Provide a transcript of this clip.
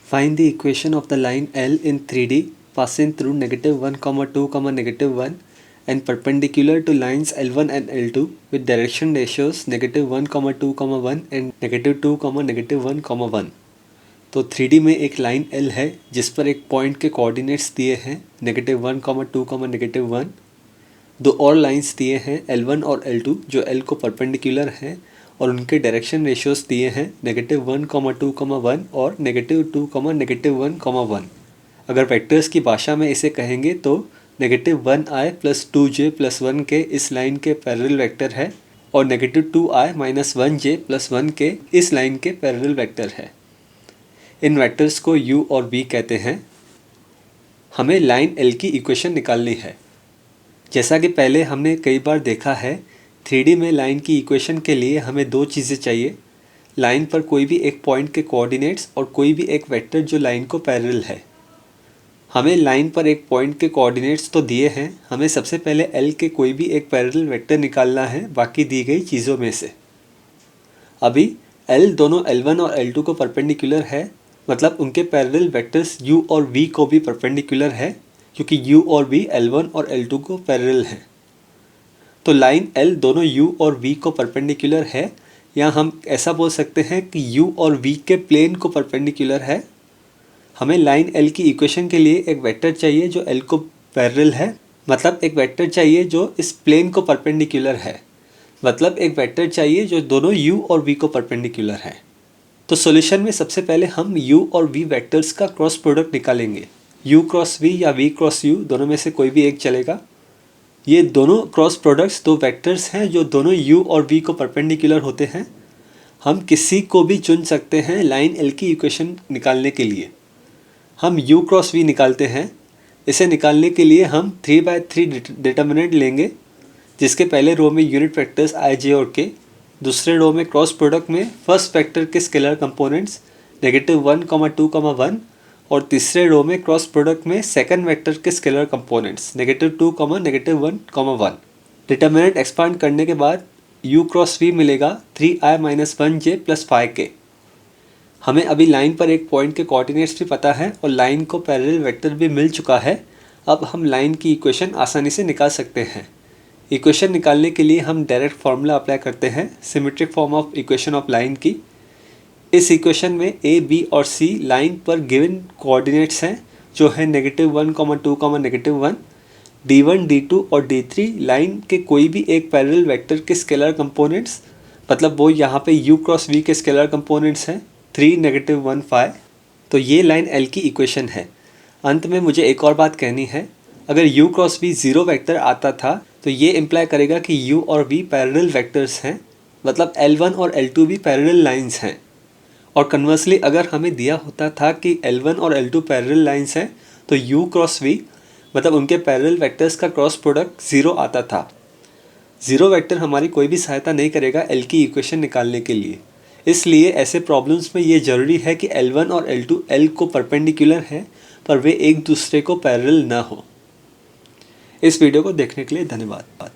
Find the equation of the line L in 3D passing through -1, 2, -1 and perpendicular to lines L1 and L2 with direction ratios -1, 2, 1 and -2, -1, 1। तो 3D में एक line L है जिस पर एक point के coordinates दिए हैं -1, 2, -1। दो और लाइंस दिए हैं L1 और L2 जो L को परपेंडिकुलर हैं और उनके डायरेक्शन रेशियोज दिए हैं -1, 2, 1 और -2, -1, 1। अगर वेक्टर्स की भाषा में इसे कहेंगे तो -1i + 2j + 1 के इस लाइन के पैरेलल वेक्टर है और -2i - 1j + 1 के इस लाइन के पैरेलल वेक्टर है। इन वेक्टर्स को u और v कहते हैं। हमें लाइन L की इक्वेशन निकालनी है। जैसा कि पहले हमने कई बार देखा है, 3D में लाइन की इक्वेशन के लिए हमें दो चीज़ें चाहिए, लाइन पर कोई भी एक पॉइंट के कोऑर्डिनेट्स और कोई भी एक वेक्टर जो लाइन को पैरेलल है। हमें लाइन पर एक पॉइंट के कोऑर्डिनेट्स तो दिए हैं, हमें सबसे पहले L के कोई भी एक पैरेलल वेक्टर निकालना है बाकी दी गई चीज़ों में से। अभी L दोनों L1 और L2 को परपेंडिकुलर है, मतलब उनके पैरेलल वेक्टर्स u और v को भी परपेंडिकुलर है क्योंकि u और v L1 और L2 को पैरेलल हैं। तो लाइन L दोनों u और v को परपेंडिकुलर है, या हम ऐसा बोल सकते हैं कि u और v के प्लेन को परपेंडिकुलर है। हमें लाइन L की इक्वेशन के लिए एक वेक्टर चाहिए जो L को पैरेलल है, मतलब एक वेक्टर चाहिए जो इस प्लेन को परपेंडिकुलर है, मतलब एक वेक्टर चाहिए जो दोनों u और v को परपेंडिकुलर है। तो सॉल्यूशन में सबसे पहले हम u और v वेक्टर्स का क्रॉस प्रोडक्ट निकालेंगे। u क्रॉस v या v क्रॉस u दोनों में से कोई भी एक चलेगा। ये दोनों क्रॉस प्रोडक्ट्स दो वेक्टर्स हैं जो दोनों u और v को परपेंडिकुलर होते हैं। हम किसी को भी चुन सकते हैं लाइन L की इक्वेशन निकालने के लिए। हम u क्रॉस v निकालते हैं। इसे निकालने के लिए हम 3/3 डिटर्मिनेंट लेंगे, जिसके पहले रो में यूनिट वेक्टर्स i, j और k, दूसरे रो में क्रॉस प्रोडक्ट में फर्स्ट वेक्टर के स्केलर कंपोनेंट्स -1, 2, 1 और तीसरे रो में क्रॉस प्रोडक्ट में सेकंड वेक्टर के स्केलर कंपोनेंट्स -2, -1, 1। डिटर्मिनेंट एक्सपांड करने के बाद u क्रॉस v मिलेगा 3i - 1j + 5k। हमें अभी लाइन पर एक पॉइंट के कोऑर्डिनेट्स भी पता है और लाइन को पैरेलल वेक्टर भी मिल चुका है। अब हम लाइन की इक्वेशन आसानी से निकाल सकते हैं। इक्वेशन निकालने के लिए हम डायरेक्ट फार्मूला अप्लाई करते हैं, symmetric form of equation of line की। इस इक्वेशन में a, b और c लाइन पर गिवन कोऑर्डिनेट्स हैं जो है -1, 2, -1। d1, d2 और d3 लाइन के कोई भी एक पैरेलल वेक्टर के स्केलर कंपोनेंट्स, मतलब वो यहाँ पे u क्रॉस v के स्केलर कंपोनेंट्स हैं 3, -1, 5। तो ये लाइन L की इक्वेशन है। अंत में मुझे एक और बात कहनी है, अगर u क्रॉस v 0 वेक्टर आता था तो ये इम्प्लाई करेगा कि u और v पैरेलल वेक्टर्स हैं, मतलब L1 और L2 भी पैरेलल लाइंस हैं। और कन्वर्सली अगर हमें दिया होता था कि L1 और L2 पैरेलल लाइंस हैं तो u क्रॉस v मतलब उनके पैरेलल वेक्टर्स का क्रॉस प्रोडक्ट 0 आता था। 0 वेक्टर हमारी कोई भी सहायता नहीं करेगा L की इक्वेशन निकालने के लिए। इसलिए ऐसे प्रॉब्लम्स में ये ज़रूरी है कि L1 और L2 L को परपेंडिकुलर हैं पर वे एक दूसरे को पैरेलल ना हो। इस वीडियो को देखने के लिए धन्यवाद।